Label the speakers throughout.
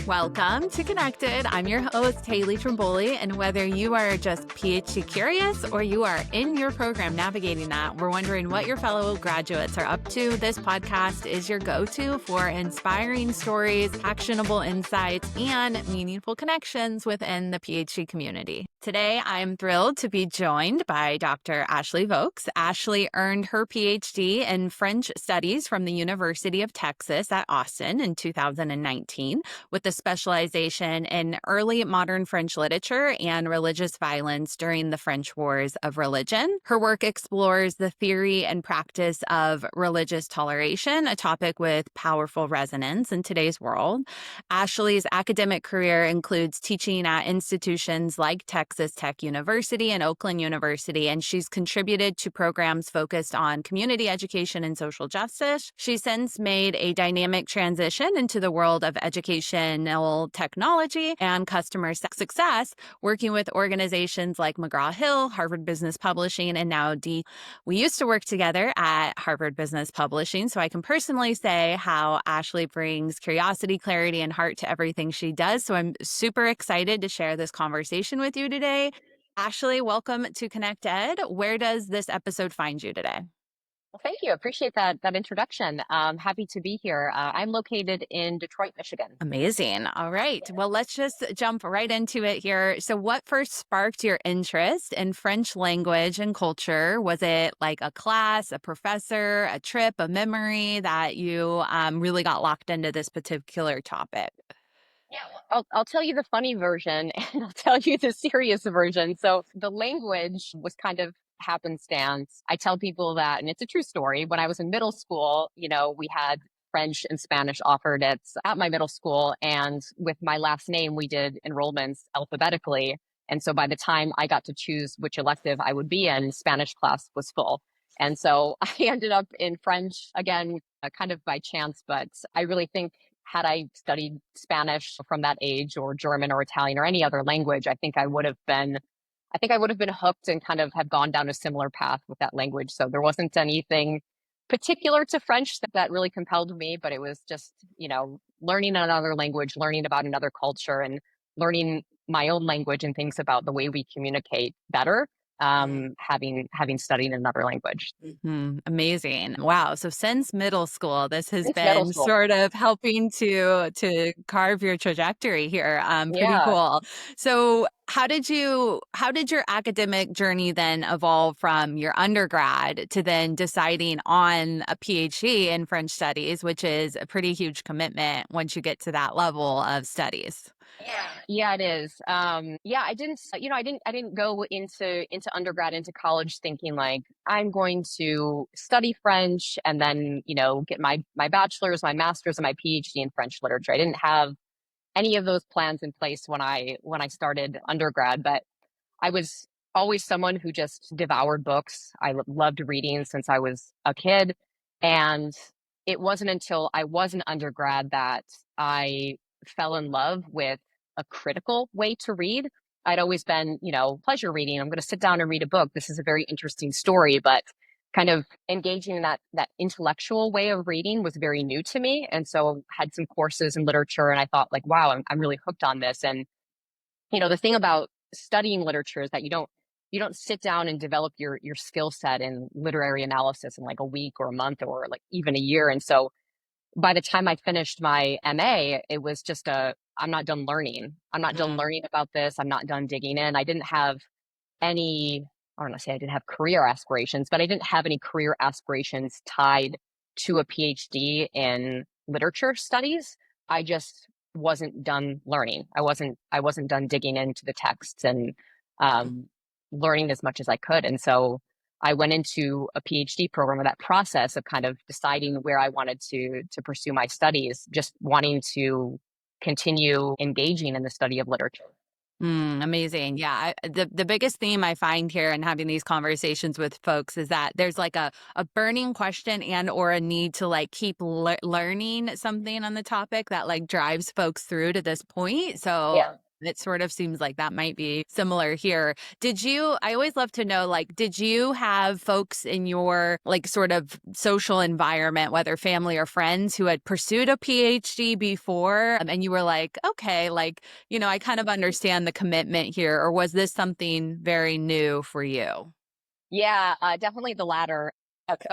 Speaker 1: Welcome to Connected. I'm your host, Haley Trimboli, and whether you are just PhD curious or you are in your program navigating that, we're wondering what your fellow graduates are up to. This podcast is your go-to for inspiring stories, actionable insights, and meaningful connections within the PhD community. Today, I'm thrilled to be joined by Dr. Ashley Voeks. Ashley earned her PhD in French Studies from the University of Texas at Austin in 2019, with a specialization in early modern French literature and religious violence during the French Wars of Religion. Her work explores the theory and practice of religious toleration, a topic with powerful resonance in today's world. Ashley's academic career includes teaching at institutions like Texas Tech University and Oakland University, and she's contributed to programs focused on community education and social justice. She's since made a dynamic transition into the world of educational technology and customer success, working with organizations like McGraw-Hill, Harvard Business Publishing, and now We used to work together at Harvard Business Publishing, so I can personally say how Ashley brings curiosity, clarity, and heart to everything she does. So I'm super excited to share this conversation with you today. Ashley, welcome to Connect Ed. Where does this episode find you today?
Speaker 2: Well, thank you. Appreciate that introduction. Happy to be here. I'm located in Detroit, Michigan.
Speaker 1: Amazing. All right. Well, let's just jump right into it here. So what first sparked your interest in French language and culture? Was it like a class, a professor, a trip, a memory that you really got locked into this particular topic?
Speaker 2: Yeah, well, I'll tell you the funny version and I'll tell you the serious version. So the language was kind of happenstance. I tell people that, and it's a true story. When I was in middle school, we had French and Spanish offered at my middle school. And with my last name, we did enrollments alphabetically. And so by the time I got to choose which elective I would be in, Spanish class was full. And so I ended up in French again, kind of by chance, but I really think had I studied Spanish from that age or German or Italian or any other language, I think I would have been hooked and kind of have gone down a similar path with that language. So there wasn't anything particular to French that really compelled me, but it was just, learning another language, learning about another culture and learning my own language and things about the way we communicate better. Having studied another language.
Speaker 1: Amazing. Wow. So since middle school, this has
Speaker 2: Since middle
Speaker 1: been
Speaker 2: school.
Speaker 1: sort of helping to carve your trajectory here. Pretty
Speaker 2: Yeah.
Speaker 1: cool. So how did your academic journey then evolve from your undergrad to then deciding on a PhD in French studies, which is a pretty huge commitment once you get to that level of studies?
Speaker 2: Yeah, it is. Yeah, I didn't go into undergrad, into college thinking like I'm going to study French and then, get my bachelor's, my master's, and my PhD in French literature. I didn't have any of those plans in place when I started undergrad, but I was always someone who just devoured books. I loved reading since I was a kid. And it wasn't until I was an undergrad that I fell in love with a critical way to read. I'd always been, pleasure reading. I'm going to sit down and read a book. This is a very interesting story, but kind of engaging in that intellectual way of reading was very new to me. And so had some courses in literature and I thought like, wow, I'm really hooked on this. And, the thing about studying literature is that you don't sit down and develop your skill set in literary analysis in like a week or a month or like even a year. And so by the time I finished my MA, it was just I'm not done learning. I'm not done learning about this. I'm not done digging in. I didn't have any, I don't want to say I didn't have career aspirations, but I didn't have any career aspirations tied to a PhD in literature studies. I just wasn't done learning. I wasn't done digging into the texts and learning as much as I could. And so I went into a PhD program, or that process of kind of deciding where I wanted to pursue my studies, just wanting to continue engaging in the study of literature.
Speaker 1: Amazing. Yeah. The biggest theme I find here in having these conversations with folks is that there's like a burning question and or a need to like keep learning something on the topic that like drives folks through to this point. So
Speaker 2: Yeah.
Speaker 1: It sort of seems like that might be similar here. I always love to know, like, did you have folks in your like sort of social environment, whether family or friends, who had pursued a PhD before, and you were like, okay, like, I kind of understand the commitment here, or was this something very new for you?
Speaker 2: Yeah, definitely the latter.
Speaker 3: Okay.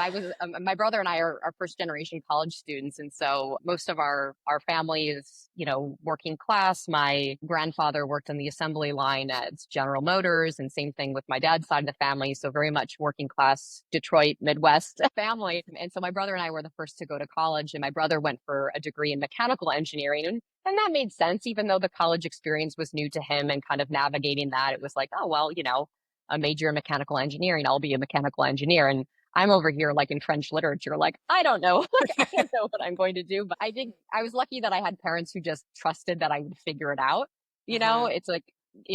Speaker 2: My brother and I are first generation college students. And so most of our family is, working class. My grandfather worked on the assembly line at General Motors, and same thing with my dad's side of the family. So very much working class Detroit, Midwest family. And so my brother and I were the first to go to college, and my brother went for a degree in mechanical engineering. And that made sense, even though the college experience was new to him and kind of navigating that. It was like, oh, well, a major in mechanical engineering, I'll be a mechanical engineer. And I'm over here like in French literature, like, I don't know. Like, I don't know what I'm going to do. But I was lucky that I had parents who just trusted that I would figure it out.
Speaker 3: Uh-huh.
Speaker 2: It's like,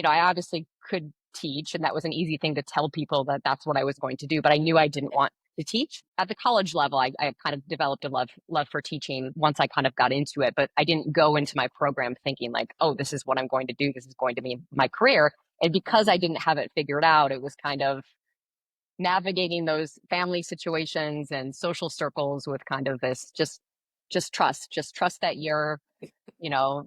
Speaker 2: I obviously could teach, and that was an easy thing to tell people that that's what I was going to do. But I knew I didn't want to teach. At the college level, I kind of developed a love for teaching once I kind of got into it. But I didn't go into my program thinking like, oh, this is what I'm going to do. This is going to be my career. And because I didn't have it figured out, it was kind of navigating those family situations and social circles with kind of this just trust that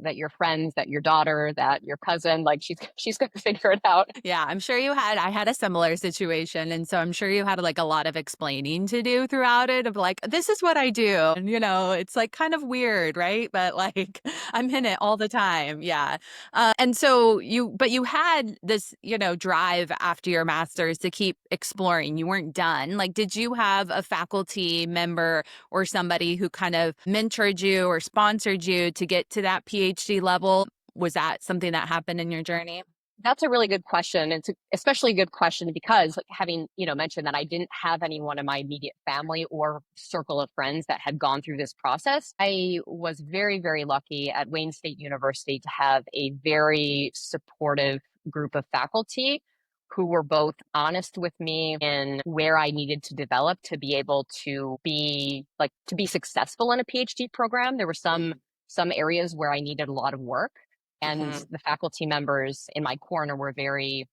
Speaker 2: that your friends, that your daughter, that your cousin, like she's going to figure it out.
Speaker 1: Yeah, I had a similar situation. And so I'm sure you had like a lot of explaining to do throughout it of like, this is what I do. And, it's like kind of weird, right? But like, I'm in it all the time. Yeah. And so but you had this, drive after your master's to keep exploring. You weren't done. Like, did you have a faculty member or somebody who kind of mentored you or sponsored you to get to that PhD level? Was that something that happened in your journey?
Speaker 2: That's a really good question. It's especially a good question because, like, having, mentioned that I didn't have anyone in my immediate family or circle of friends that had gone through this process. I was very, very lucky at Wayne State University to have a very supportive group of faculty who were both honest with me in where I needed to develop to be able to be successful in a PhD program. There were some areas where I needed a lot of work, and
Speaker 3: Mhm.
Speaker 2: the faculty members in my corner were very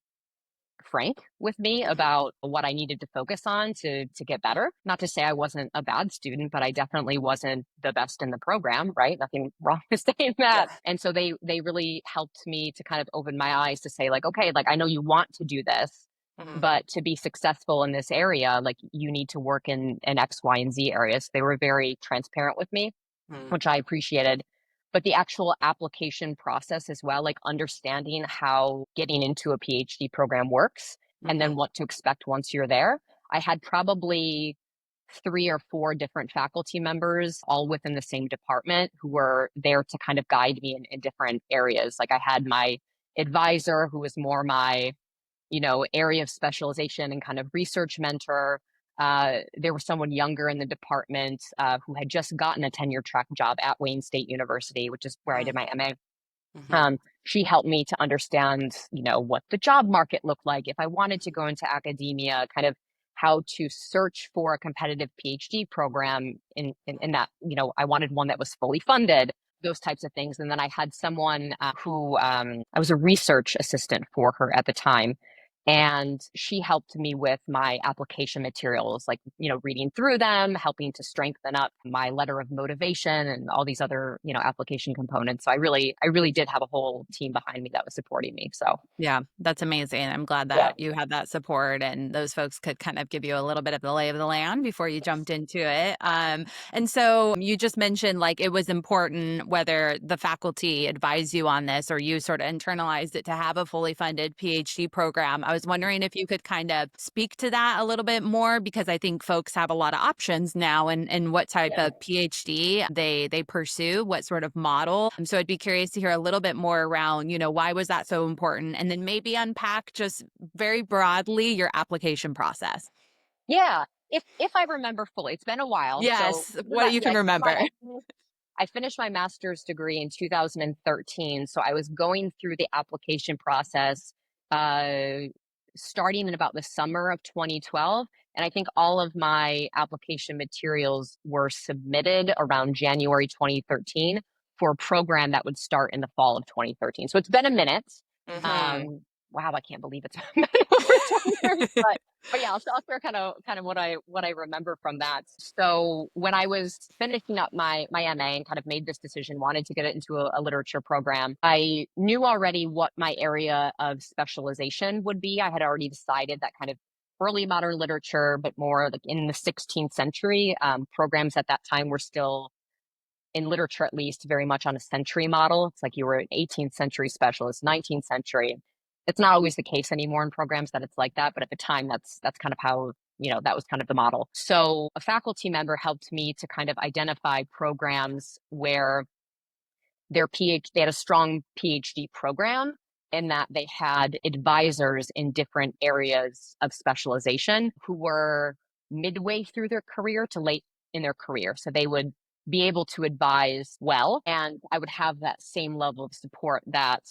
Speaker 2: frank with me about what I needed to focus on to get better. Not to say I wasn't a bad student, but I definitely wasn't the best in the program, right? Nothing wrong with saying that.
Speaker 3: Yeah.
Speaker 2: And so they really helped me to kind of open my eyes to say like, okay, like I know you want to do this,
Speaker 3: Mhm.
Speaker 2: but to be successful in this area, like you need to work in X, Y, and Z areas. They were very transparent with me,
Speaker 3: Mhm.
Speaker 2: which I appreciated. But the actual application process as well, like understanding how getting into a PhD program works and then
Speaker 3: Mhm.
Speaker 2: what to expect once you're there. I had probably 3 or 4 different faculty members, all within the same department, who were there to kind of guide me in different areas. Like I had my advisor, who was more my area of specialization and kind of research mentor. There was someone younger in the department who had just gotten a tenure track job at Wayne State University, which is where I did my MA.
Speaker 3: Mhm.
Speaker 2: She helped me to understand, what the job market looked like if I wanted to go into academia, kind of how to search for a competitive PhD program in that, I wanted one that was fully funded, those types of things. And then I had someone who I was a research assistant for her at the time. And she helped me with my application materials, like, reading through them, helping to strengthen up my letter of motivation and all these other, application components. So I really did have a whole team behind me that was supporting me. So,
Speaker 1: Yeah, that's amazing. I'm glad
Speaker 2: yeah.
Speaker 1: that you had that support and those folks could kind of give you a little bit of the lay of the land before you jumped into it. And so you just mentioned like it was important whether the faculty advised you on this or you sort of internalized it to have a fully funded PhD program. I was wondering if you could kind of speak to that a little bit more because I think folks have a lot of options now and what type
Speaker 2: Yeah.
Speaker 1: of PhD they pursue, what sort of model. So I'd be curious to hear a little bit more around, why was that so important? And then maybe unpack just very broadly your application process.
Speaker 2: Yeah. If I remember fully, it's been a while. So
Speaker 1: Yes, what you can remember.
Speaker 2: I finished my master's degree in 2013. So I was going through the application process uh, starting in about the summer of 2012. And I think all of my application materials were submitted around January 2013. for a program that would start in the fall of 2013. So it's been a minute.
Speaker 1: Mm-hmm.
Speaker 2: Wow, I can't believe it's been over 20 years, but yeah, I'll share kind of what I remember from that. So when I was finishing up my MA and kind of made this decision, wanted to get it into a literature program, I knew already what my area of specialization would be. I had already decided that kind of early modern literature, but more like in the 16th century. Programs at that time were still, in literature at least, very much on a century model. It's like you were an 18th century specialist, 19th century. It's not always the case anymore in programs that it's like that, but at the time that's kind of how, that was kind of the model. So a faculty member helped me to kind of identify programs where they had a strong PhD program, in that they had advisors in different areas of specialization who were midway through their career to late in their career. So they would be able to advise well, and I would have that same level of support that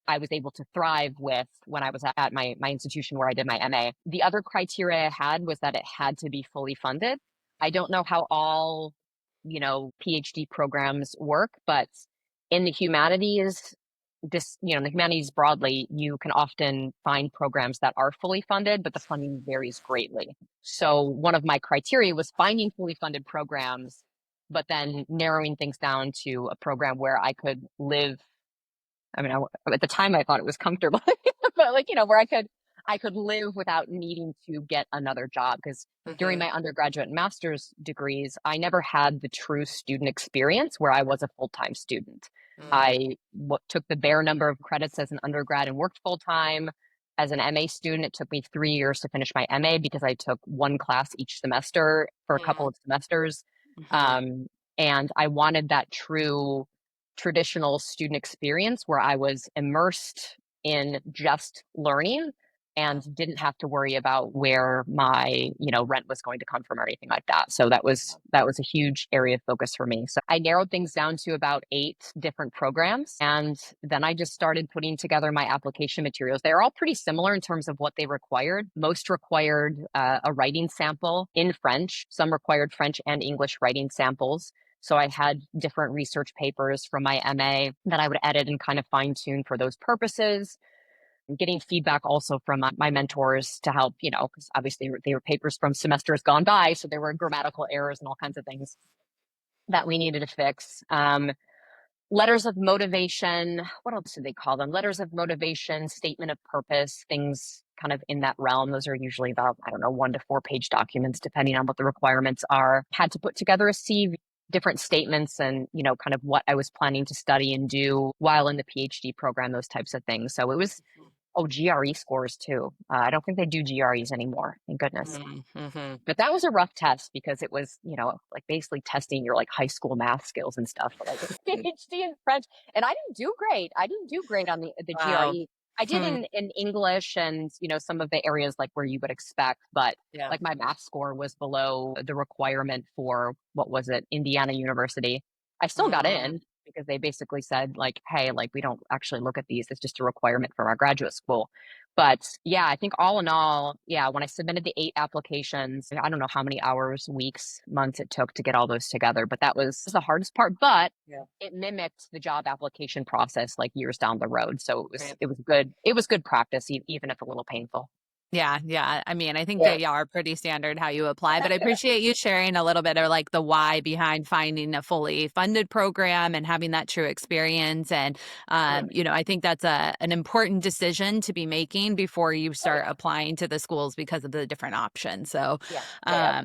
Speaker 2: I was able to thrive with when I was at my institution where I did my MA. The other criteria I had was that it had to be fully funded. I don't know how all, PhD programs work, but in the humanities, the humanities broadly, you can often find programs that are fully funded, but the funding varies greatly. So one of my criteria was finding fully funded programs, but then narrowing things down to a program where I could live. I mean, at the time I thought it was comfortable, but where I could live without needing to get another job. Because during
Speaker 1: Mm-hmm.
Speaker 2: my undergraduate and master's degrees, I never had the true student experience where I was a full-time student. I took the bare number of credits as an undergrad and worked full-time. As an MA student, it took me 3 years to finish my MA because I took one class each semester for a couple of semesters.
Speaker 1: Mm-hmm.
Speaker 2: And I wanted that true traditional student experience where I was immersed in just learning and didn't have to worry about where my, rent was going to come from or anything like that. So that was a huge area of focus for me. So I narrowed things down to about 8 different programs, and then I just started putting together my application materials. They're all pretty similar in terms of what they required. Most required a writing sample in French. Some required French and English writing samples. So I had different research papers from my MA that I would edit and kind of fine tune for those purposes. Getting feedback also from my mentors to help, because obviously they were papers from semesters gone by. So there were grammatical errors and all kinds of things that we needed to fix. Letters of motivation. What else do they call them? Letters of motivation, statement of purpose, things kind of in that realm. Those are usually about, I don't know, 1 to 4 page documents, depending on what the requirements are. Had to put together a CV, different statements, and, kind of what I was planning to study and do while in the PhD program, those types of things. So it was, GRE scores too. I don't think they do GREs anymore. Thank goodness.
Speaker 1: Mm-hmm.
Speaker 2: But that was a rough test because it was, like basically testing your like high school math skills and stuff for like a PhD in French. And I didn't do great. I didn't do great on the
Speaker 1: Wow.
Speaker 2: GRE. I did in English and, some of the areas like where you would expect, but
Speaker 1: Yeah.
Speaker 2: like my math score was below the requirement for, what was it, Indiana University. I still got in because they basically said like, hey, like we don't actually look at these. It's just a requirement from our graduate school. But yeah, I think all in all, yeah, when I submitted the 8 applications, I don't know how many hours, weeks, months it took to get all those together, but that was the hardest part. But
Speaker 1: Yeah.
Speaker 2: it mimicked the job application process like years down the road. So
Speaker 1: Right.
Speaker 2: it was good. It was good practice, even if a little painful.
Speaker 1: Yeah, yeah. I mean, I think
Speaker 2: Yeah.
Speaker 1: they are pretty standard how you apply, but I appreciate you sharing a little bit of like the why behind finding a fully funded program and having that true experience. And, I think that's an important decision to be making before you start applying to the schools because of the different options. So,
Speaker 2: Yeah.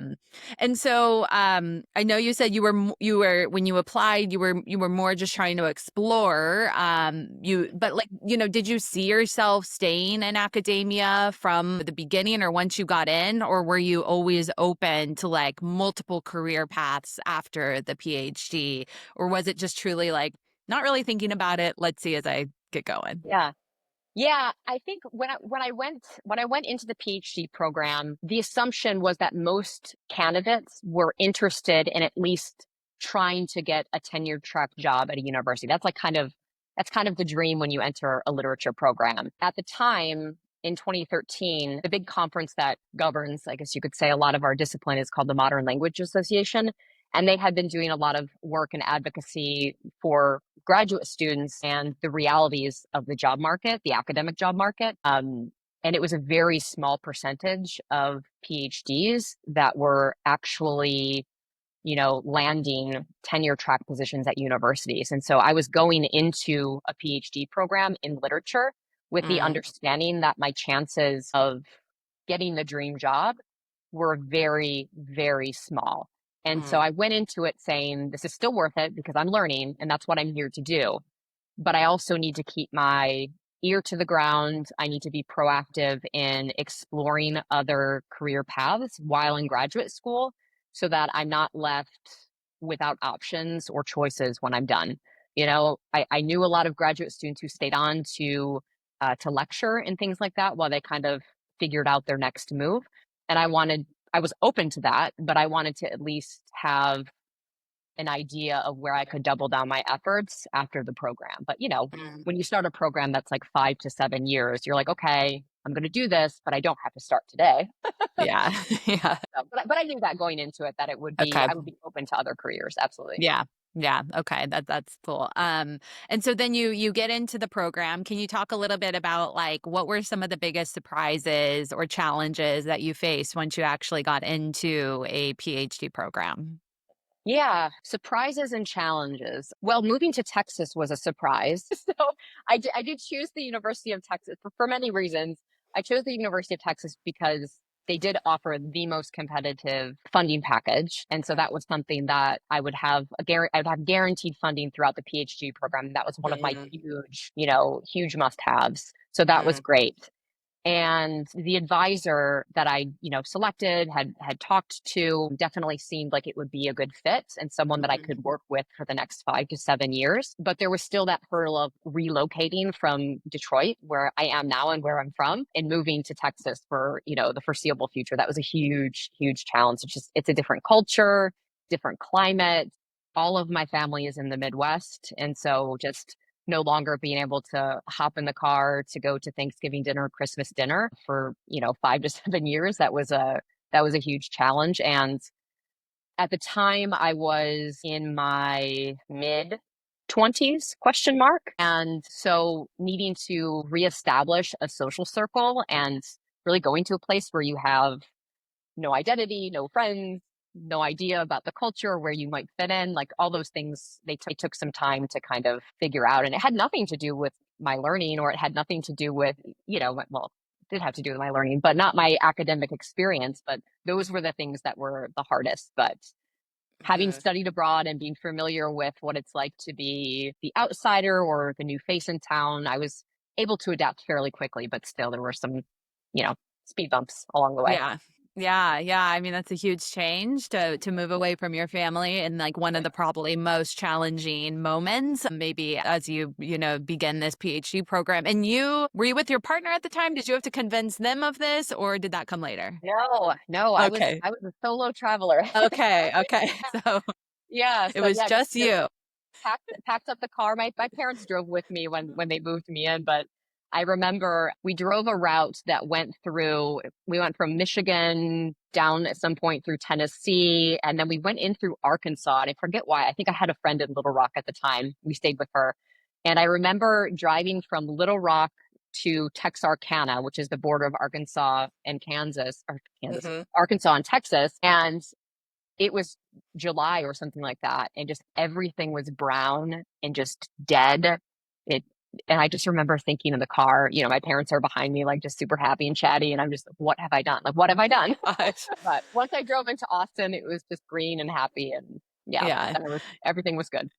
Speaker 1: and so I know you said you were when you applied, you were more just trying to explore. But like, did you see yourself staying in academia from the beginning or once you got in, or were you always open to like multiple career paths after the PhD, or was it just truly like not really thinking about it? Let's see as I get going.
Speaker 2: Yeah. Yeah, I think when I went into the PhD program, the assumption was that most candidates were interested in at least trying to get a tenured track job at a university. That's kind of the dream when you enter a literature program. At the time, in 2013, the big conference that governs, I guess you could say, a lot of our discipline is called the Modern Language Association. And they had been doing a lot of work and advocacy for graduate students and the realities of the job market, the academic job market. And it was a very small percentage of PhDs that were actually, landing tenure track positions at universities. And so I was going into a PhD program in literature with the
Speaker 1: Mm,
Speaker 2: understanding that my chances of getting the dream job were very, very small. And so
Speaker 1: mm,
Speaker 2: I went into it saying, this is still worth it because I'm learning and that's what I'm here to do. But I also need to keep my ear to the ground. I need to be proactive in exploring other career paths while in graduate school so that I'm not left without options or choices when I'm done. I knew a lot of graduate students who stayed on to lecture and things like that while they kind of figured out their next move. And I was open to that, but I wanted to at least have an idea of where I could double down my efforts after the program. But
Speaker 1: mm.
Speaker 2: when you start a program that's like 5 to 7 years, you're like, okay, I'm going to do this, but I don't have to start today.
Speaker 1: Yeah. Yeah.
Speaker 2: So, but I knew that going into it that
Speaker 1: Okay.
Speaker 2: I would be open to other careers. Absolutely.
Speaker 1: Yeah. Yeah. Okay. That's cool. And so then you get into the program. Can you talk a little bit about like what were some of the biggest surprises or challenges that you faced once you actually got into a PhD program?
Speaker 2: Yeah, surprises and challenges. Well, moving to Texas was a surprise. So I did choose the University of Texas for many reasons. I chose the University of Texas because they did offer the most competitive funding package. And so that was something that I would have I would have guaranteed funding throughout the PhD program. That was one of my
Speaker 1: Mm,
Speaker 2: huge must-haves. So that was
Speaker 1: mm,
Speaker 2: great. And the advisor that I selected had talked to definitely seemed like it would be a good fit and someone that I
Speaker 1: mhm.
Speaker 2: could work with for the next 5 to 7 years. But there was still that hurdle of relocating from Detroit, where I am now and where I'm from, and moving to Texas for the foreseeable future. That was a huge challenge. It's a different culture, different climate. All of my family is in the Midwest, and so just no longer being able to hop in the car to go to Thanksgiving dinner, Christmas dinner for, 5 to 7 years. That was a huge challenge. And at the time I was in my mid 20s question mark. And so needing to reestablish a social circle and really going to a place where you have no identity, no friends, no idea about the culture, where you might fit in, like all those things, they took some time to kind of figure out. And it had nothing to do with my learning, or it had nothing to do with, well, it did have to do with my learning, but not my academic experience. But those were the things that were the hardest. But having
Speaker 1: Mhm.
Speaker 2: studied abroad and being familiar with what it's like to be the outsider or the new face in town, I was able to adapt fairly quickly, but still there were some, you know, speed bumps along the way.
Speaker 1: Yeah. Yeah, yeah. I mean, that's a huge change to move away from your family and like one of the probably most challenging moments, maybe as you begin this PhD program. And you were you with your partner at the time? Did you have to convince them of this or did that come later?
Speaker 2: No, no,
Speaker 1: Okay.
Speaker 2: I was a solo traveler.
Speaker 1: Okay. Okay. So
Speaker 2: Yeah,
Speaker 1: it
Speaker 2: so
Speaker 1: was
Speaker 2: yeah,
Speaker 1: just
Speaker 2: just
Speaker 1: you.
Speaker 2: packed up the car. My parents drove with me when they moved me in, but I remember we drove a route that we went from Michigan down at some point through Tennessee, and then we went in through Arkansas. And I forget why. I think I had a friend in Little Rock at the time. We stayed with her. And I remember driving from Little Rock to Texarkana, which is the border of Arkansas and
Speaker 1: Hmm.
Speaker 2: Arkansas and Texas. And it was July or something like that, and just everything was brown and just dead. It and I just remember thinking in the car, my parents are behind me, like just super happy and chatty, and I'm just, what have I done? Like, what have I done?
Speaker 1: Gosh.
Speaker 2: But once I drove into Austin, it was just green and happy, and yeah,
Speaker 1: Yeah.
Speaker 2: then everything was good.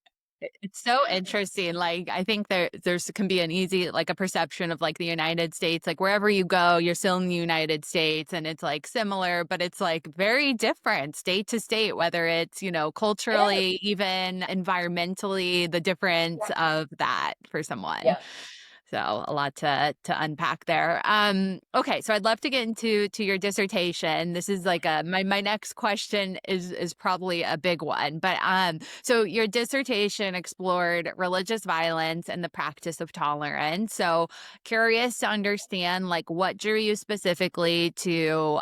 Speaker 1: It's so interesting. Like, I think there's can be an easy, like a perception of like the United States, like wherever you go, you're still in the United States and it's like similar, but it's like very different state to state, whether it's
Speaker 2: It is.
Speaker 1: culturally, even environmentally, the difference
Speaker 2: Yeah.
Speaker 1: of that for someone.
Speaker 2: Yeah.
Speaker 1: So a lot to unpack there. Okay, so I'd love to get into your dissertation. This is like my next question is probably a big one, but so your dissertation explored religious violence and the practice of tolerance. So curious to understand like what drew you specifically to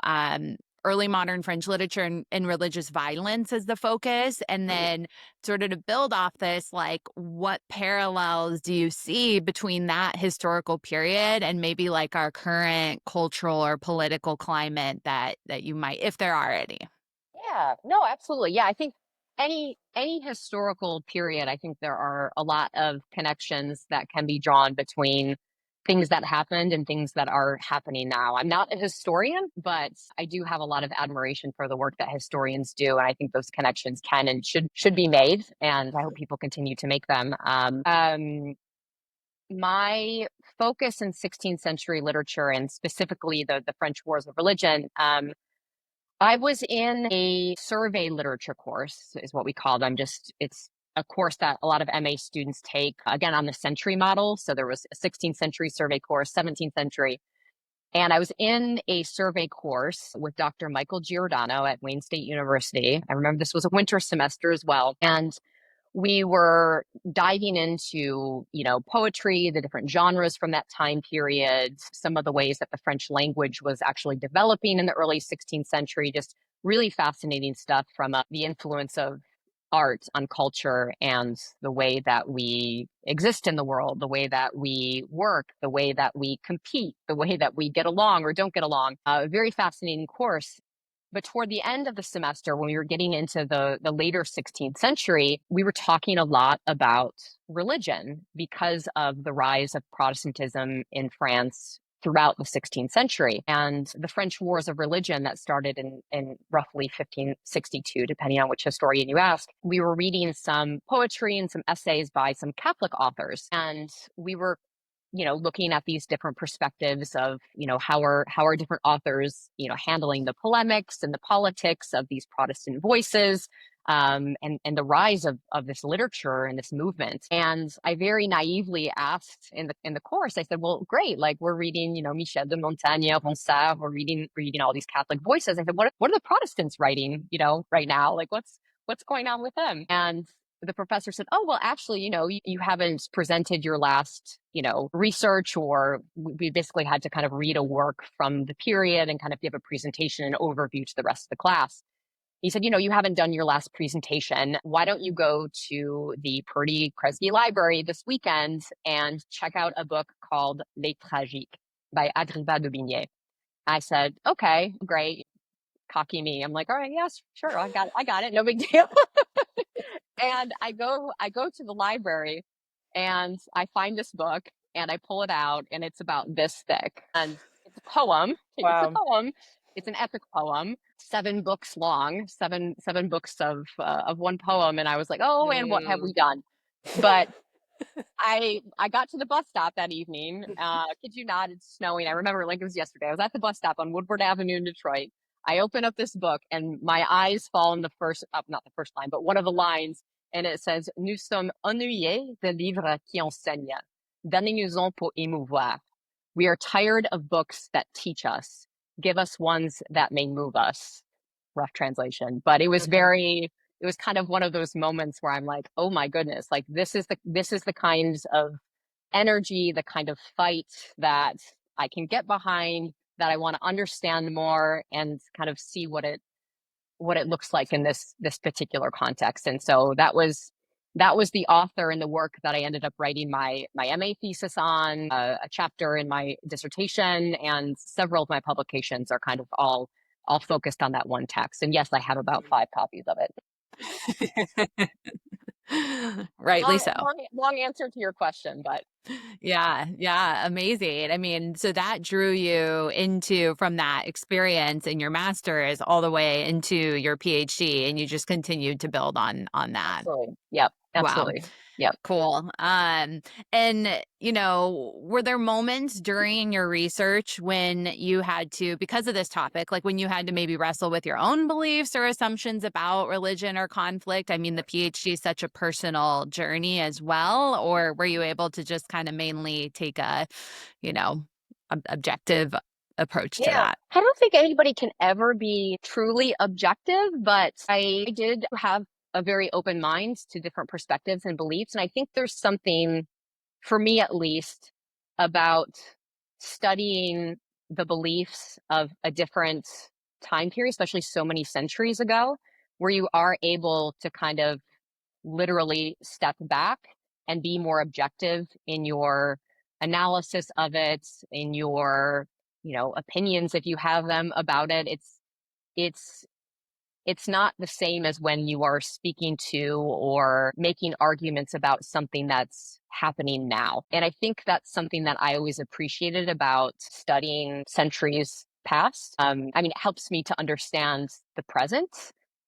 Speaker 1: early modern French literature and religious violence as the focus. And then sort of to build off this, like, what parallels do you see between that historical period and maybe like our current cultural or political climate that you might, if there are any?
Speaker 2: Yeah, no, absolutely. Yeah, I think any historical period, I think there are a lot of connections that can be drawn between things that happened and things that are happening now. I'm not a historian, but I do have a lot of admiration for the work that historians do, and I think those connections can and should be made, and I hope people continue to make them. My focus in 16th century literature, and specifically the French Wars of Religion, I was in a survey literature course, is what we call them. It's a course that a lot of MA students take, again, on the century model. So there was a 16th century survey course, 17th century. And I was in a survey course with Dr. Michael Giordano at Wayne State University. I remember this was a winter semester as well. And we were diving into, poetry, the different genres from that time period, some of the ways that the French language was actually developing in the early 16th century, just really fascinating stuff from the influence of art on culture and the way that we exist in the world, the way that we work, the way that we compete, the way that we get along or don't get along. A very fascinating course. But toward the end of the semester, when we were getting into the later 16th century, we were talking a lot about religion because of the rise of Protestantism in France throughout the 16th century. And the French Wars of Religion that started in roughly 1562, depending on which historian you ask, we were reading some poetry and some essays by some Catholic authors. And we were looking at these different perspectives of, how are different authors, handling the polemics and the politics of these Protestant voices, and the rise of this literature and this movement. And I very naively asked in the course, I said, well, great, like we're reading, Michel de Montaigne, Ronsard, we're reading all these Catholic voices. I said, what are the Protestants writing, right now? Like what's going on with them? And the professor said, oh, well, actually, you haven't presented your last, research, or we basically had to kind of read a work from the period and kind of give a presentation and overview to the rest of the class. He said, you haven't done your last presentation. Why don't you go to the Purdy Kresge Library this weekend and check out a book called Les Tragiques by Agrippa de Bigné? I said, okay, great. Cocky me. I'm like, all right, yes, sure. I got it. No big deal. And I go to the library and I find this book and I pull it out and it's about this thick. And it's a poem. It's a
Speaker 1: Wow.
Speaker 2: poem. It's an epic poem, 7 books long, seven books of one poem. And I was like, oh, and what have we done? But I got to the bus stop that evening. Kid you not, it's snowing. I remember like it was yesterday. I was at the bus stop on Woodward Avenue in Detroit. I open up this book and my eyes fall on the first, not the first line, but one of the lines. And it says, Nous sommes ennuyés de livres qui enseignent. Donnez-nous-en pour émouvoir. We are tired of books that teach us. Give us ones that may move us. Rough translation. But it was it was kind of one of those moments where I'm like, oh my goodness, like this is the kind of energy, the kind of fight that I can get behind, that I want to understand more and kind of see what it looks like in this particular context. And so that was the author and the work that I ended up writing my MA thesis on, a chapter in my dissertation, and several of my publications are kind of all focused on that one text. And yes, I have about 5 copies of it.
Speaker 1: Rightly so.
Speaker 2: Long answer to your question, but
Speaker 1: Yeah, amazing. I mean, so that drew you into, from that experience in your master's all the way into your PhD, and you just continued to build on that.
Speaker 2: absolutely. Yep.
Speaker 1: Wow.
Speaker 2: Absolutely. Yep.
Speaker 1: Cool. And were there moments during your research when you had to, because of this topic, like when you had to maybe wrestle with your own beliefs or assumptions about religion or conflict? I mean, the PhD is such a personal journey as well. Or were you able to just kind of mainly take a, objective approach to
Speaker 2: Yeah.
Speaker 1: that?
Speaker 2: I don't think anybody can ever be truly objective, but I did have a very open mind to different perspectives and beliefs. And I think there's something, for me at least, about studying the beliefs of a different time period, especially so many centuries ago, where you are able to kind of literally step back and be more objective in your analysis of it, in your, opinions if you have them about it. It's it's not the same as when you are speaking to or making arguments about something that's happening now. And I think that's something that I always appreciated about studying centuries past. It helps me to understand the present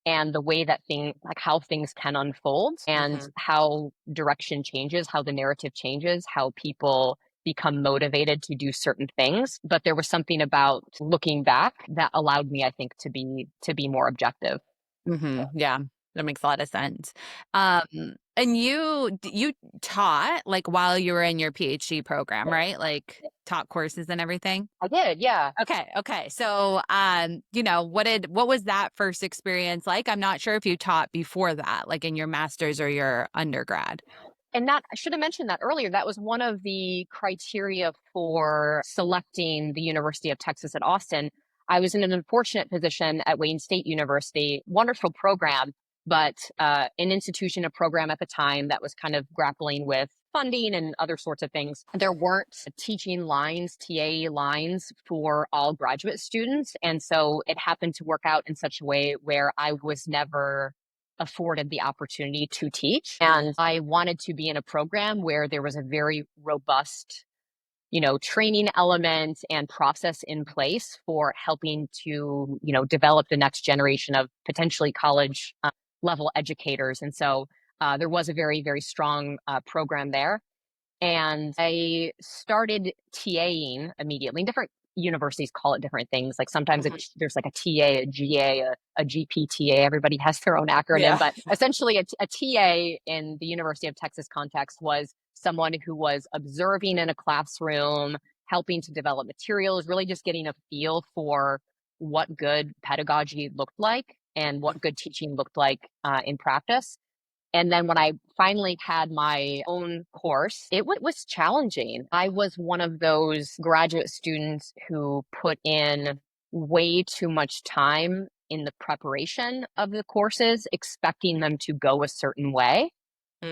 Speaker 2: and the way that like how things can unfold and how direction changes, how the narrative changes, how people become motivated to do certain things. But there was something about looking back that allowed me, I think, to be more objective.
Speaker 1: Yeah, that makes a lot of sense. And you taught like while you were in your PhD program, right? Like taught courses and everything?
Speaker 2: I did, yeah.
Speaker 1: Okay. So, what was that first experience like? I'm not sure if you taught before that, like in your master's or your undergrad.
Speaker 2: And that I should have mentioned that earlier. That was one of the criteria for selecting the University of Texas at Austin. I was in an unfortunate position at Wayne State University, wonderful program, but an institution, a program at the time that was kind of grappling with funding and other sorts of things. There weren't teaching lines, TA lines for all graduate students. And so it happened to work out in such a way where I was never afforded the opportunity to teach. And I wanted to be in a program where there was a very robust, training element and process in place for helping to, develop the next generation of potentially college level educators. And so there was a very, very strong program there. And I started TAing immediately. Different universities call it different things. Like sometimes there's like a TA, a GA, a GPTA. Everybody has their own acronym.
Speaker 1: Yeah.
Speaker 2: But essentially, a TA in the University of Texas context was someone who was observing in a classroom, helping to develop materials, really just getting a feel for what good pedagogy looked like and what good teaching looked like in practice. And then when I finally had my own course, it was challenging. I was one of those graduate students who put in way too much time in the preparation of the courses, expecting them to go a certain way.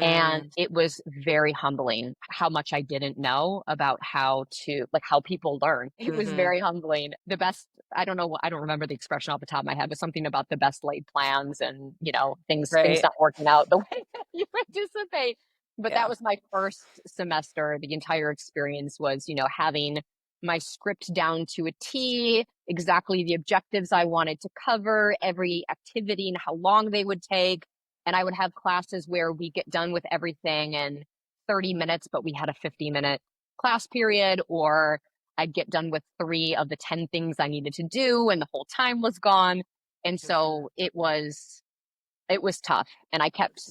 Speaker 2: And it was very humbling how much I didn't know about how people learn. It was very humbling. The best, I don't know, I don't remember the expression off the top of my head, but something about the best laid plans and, things
Speaker 1: Right.
Speaker 2: not working out the way that you anticipate. But that
Speaker 1: Yeah.
Speaker 2: was my first semester. The entire experience was, having my script down to a T, exactly the objectives I wanted to cover, every activity and how long they would take. And I would have classes where we get done with everything in 30 minutes, but we had a 50-minute class period, or I'd get done with 3 of the 10 things I needed to do and the whole time was gone. And so it was tough. And I kept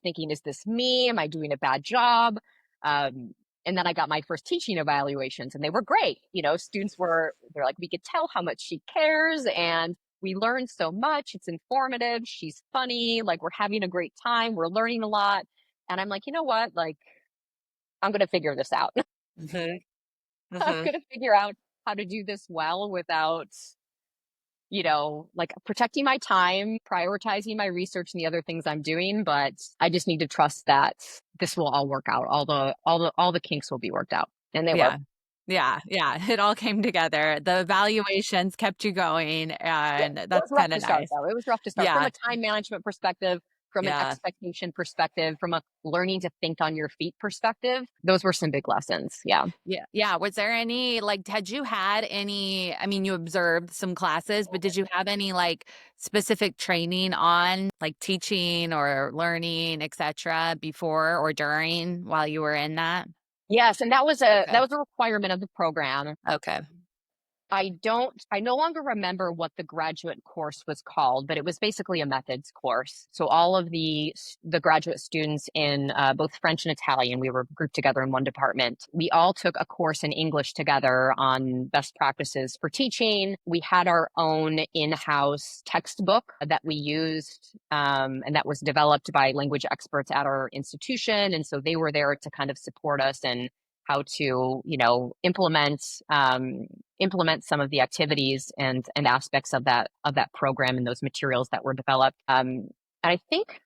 Speaker 2: thinking, is this me? Am I doing a bad job? And then I got my first teaching evaluations and they were great. They're like, we could tell how much she cares and we learned so much. It's informative. She's funny. Like we're having a great time. We're learning a lot. And I'm like, you know what? Like, I'm going to figure this out.
Speaker 1: hmm
Speaker 2: I'm
Speaker 1: hmm
Speaker 2: going to figure out how to do this well without, like protecting my time, prioritizing my research and the other things I'm doing. But I just need to trust that this will all work out. All the kinks will be worked out. And they were.
Speaker 1: Yeah. Yeah. It all came together. The evaluations kept you going,
Speaker 2: Yeah,
Speaker 1: and
Speaker 2: it was
Speaker 1: that's
Speaker 2: rough
Speaker 1: kind
Speaker 2: to
Speaker 1: of
Speaker 2: start
Speaker 1: nice.
Speaker 2: though. It was rough to start from
Speaker 1: Yeah.
Speaker 2: a time management perspective, from an
Speaker 1: Yeah.
Speaker 2: expectation perspective, from a learning to think on your feet perspective. Those were some big lessons. Yeah.
Speaker 1: Yeah. Was there any, like, had you had any, I mean, you observed some classes, but did you have any like specific training on like teaching or learning, etc., before or during while you were in that?
Speaker 2: Yes, and that was a
Speaker 1: Okay.
Speaker 2: requirement of the program.
Speaker 1: Okay.
Speaker 2: I no longer remember what the graduate course was called, but it was basically a methods course. So all of the graduate students in both French and Italian, we were grouped together in one department. We all took a course in English together on best practices for teaching. We had our own in-house textbook that we used, and that was developed by language experts at our institution. And so they were there to kind of support us and how to, implement implement some of the activities and aspects of that program and those materials that were developed. And I think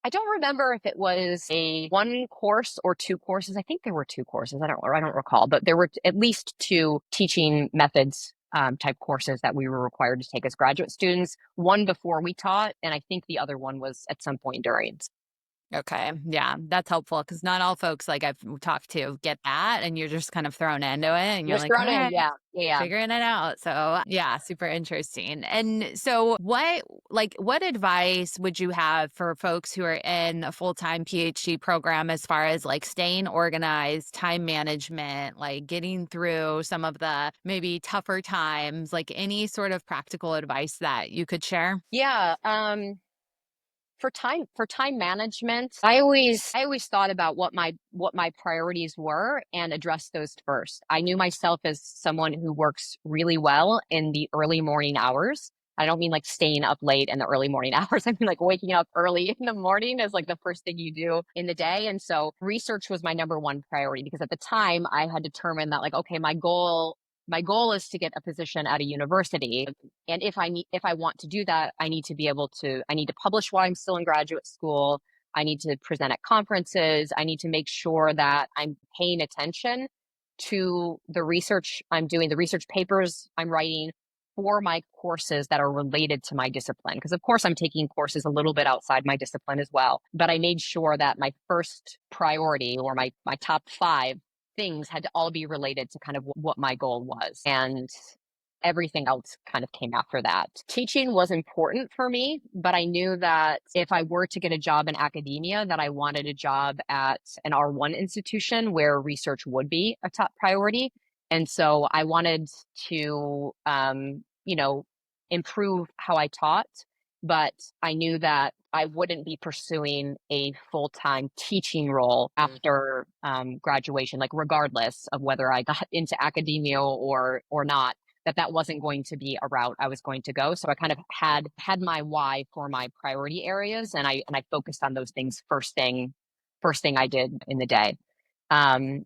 Speaker 2: I don't remember if it was a one course or two courses. I think there were two courses. I don't recall, but there were at least two teaching methods type courses that we were required to take as graduate students. One before we taught, and I think the other one was at some point during.
Speaker 1: Okay. Yeah, that's helpful because not all folks like I've talked to get that, and you're just kind of thrown into it and you're
Speaker 2: You're
Speaker 1: like, all
Speaker 2: thrown in,
Speaker 1: right,
Speaker 2: yeah, yeah.
Speaker 1: figuring it out. So, yeah, super interesting. And so, what advice would you have for folks who are in a full-time PhD program as far as like staying organized, time management, like getting through some of the maybe tougher times, like any sort of practical advice that you could share?
Speaker 2: Yeah. For time management, I always thought about what my priorities were and addressed those first. I knew myself as someone who works really well in the early morning hours. I don't mean like staying up late in the early morning hours. I mean like waking up early in the morning is like the first thing you do in the day. And so research was my number one priority because at the time I had determined that like, okay, my goal is to get a position at a university. And if I want to do that, I need to publish while I'm still in graduate school. I need to present at conferences. I need to make sure that I'm paying attention to the research I'm doing, the research papers I'm writing for my courses that are related to my discipline. Because of course I'm taking courses a little bit outside my discipline as well. But I made sure that my first priority or my top five things had to all be related to kind of what my goal was. And everything else kind of came after that. Teaching was important for me, but I knew that if I were to get a job in academia, that I wanted a job at an R1 institution where research would be a top priority. And so I wanted to, improve how I taught, but I knew that I wouldn't be pursuing a full-time teaching role after graduation, like regardless of whether I got into academia or not, that wasn't going to be a route I was going to go. So I kind of had my why for my priority areas, and I focused on those things first thing I did in the day. And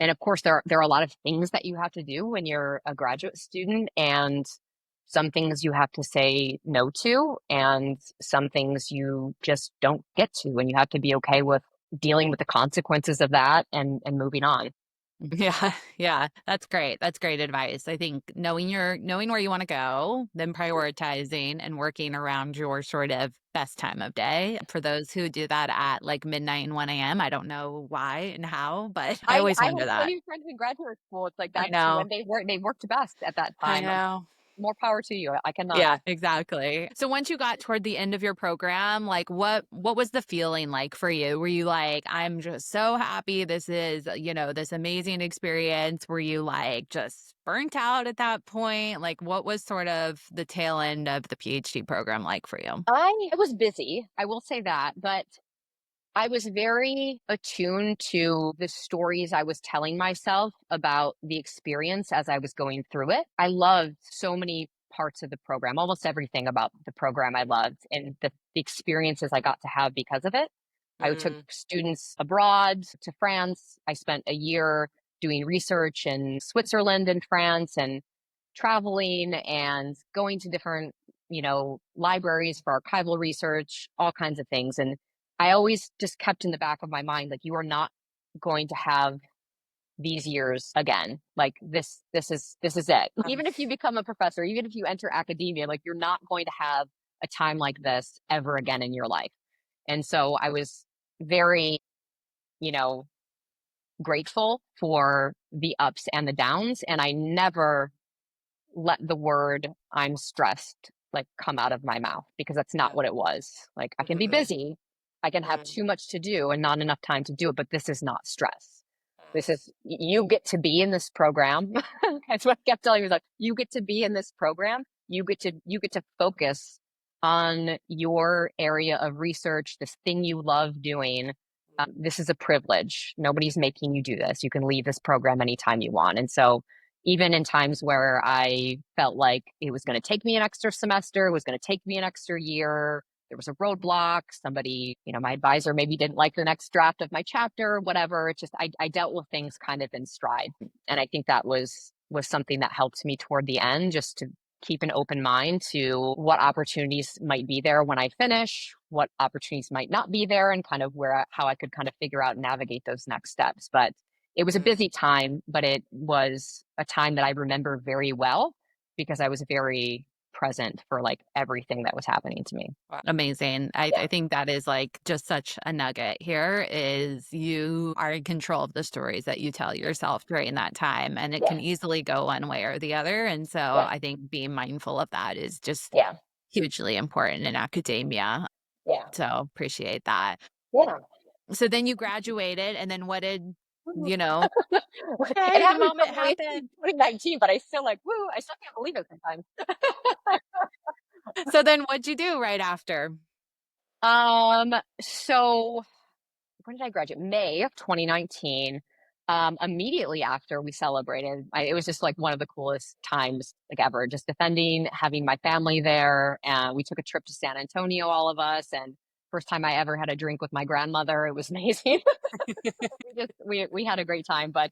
Speaker 2: of course, there are a lot of things that you have to do when you're a graduate student, and some things you have to say no to, and some things you just don't get to, and you have to be okay with dealing with the consequences of that and moving on.
Speaker 1: Yeah, yeah, that's great. That's great advice. I think knowing where you want to go, then prioritizing and working around your sort of best time of day. For those who do that at like midnight and 1 a.m., I don't know why and how, but I always
Speaker 2: I
Speaker 1: wonder
Speaker 2: have
Speaker 1: that.
Speaker 2: plenty of friends in graduate school. It's like
Speaker 1: I
Speaker 2: that's
Speaker 1: know.
Speaker 2: when they worked best at that
Speaker 1: I
Speaker 2: time.
Speaker 1: know.
Speaker 2: More power to you. I cannot.
Speaker 1: Yeah, exactly. So once you got toward the end of your program, like what was the feeling like for you? Were you like, I'm just so happy this is, this amazing experience? Were you like just burnt out at that point? Like what was sort of the tail end of the PhD program like for you?
Speaker 2: I was busy, I will say that, but I was very attuned to the stories I was telling myself about the experience as I was going through it. I loved so many parts of the program, almost everything about the program I loved, and the experiences I got to have because of it. I took
Speaker 1: Mm.
Speaker 2: students abroad to France. I spent a year doing research in Switzerland and France and traveling and going to different, libraries for archival research, all kinds of things. And I always just kept in the back of my mind, like, you are not going to have these years again. Like this is it. Even if you become a professor, even if you enter academia, like you're not going to have a time like this ever again in your life. And so I was very, you know, grateful for the ups and the downs. And I never let the word I'm stressed like come out of my mouth because that's not
Speaker 1: Yeah.
Speaker 2: what it was. Like I can be busy, I can have too much to do and not enough time to do it, but this is not stress. This is you get to be in this program. That's what I kept telling myself. You get to be in this program. You get to focus on your area of research, this thing you love doing. This is a privilege. Nobody's making you do this. You can leave this program anytime you want. And so even in times where I felt like it was going to take me an extra semester, it was going to take me an extra year, there was a roadblock, somebody, my advisor maybe didn't like the next draft of my chapter, whatever. It's just, I dealt with things kind of in stride. And I think that was was something that helped me toward the end, just to keep an open mind to what opportunities might be there when I finish, what opportunities might not be there, and kind of how I could kind of figure out and navigate those next steps. But it was a busy time, but it was a time that I remember very well because I was very present for like everything that was happening to me.
Speaker 1: Amazing. I,
Speaker 2: Yeah.
Speaker 1: I think that is like just such a nugget here is you are in control of the stories that you tell yourself during that time. And it
Speaker 2: Yeah.
Speaker 1: can easily go one way or the other. And so
Speaker 2: Yeah.
Speaker 1: I think being mindful of that is just
Speaker 2: Yeah.
Speaker 1: hugely important in academia.
Speaker 2: Yeah.
Speaker 1: So appreciate that.
Speaker 2: Yeah.
Speaker 1: So then you graduated and then what did, you know,
Speaker 2: It
Speaker 1: hey, the
Speaker 2: happened
Speaker 1: moment
Speaker 2: probably
Speaker 1: happened.
Speaker 2: 2019, but I still like, woo, I still can't believe it sometimes.
Speaker 1: So then what'd you do right after?
Speaker 2: So when did I graduate? May of 2019. Immediately after we celebrated, it was just like one of the coolest times like ever, just defending, having my family there. And we took a trip to San Antonio, all of us, and first time I ever had a drink with my grandmother. It was amazing. We had a great time, but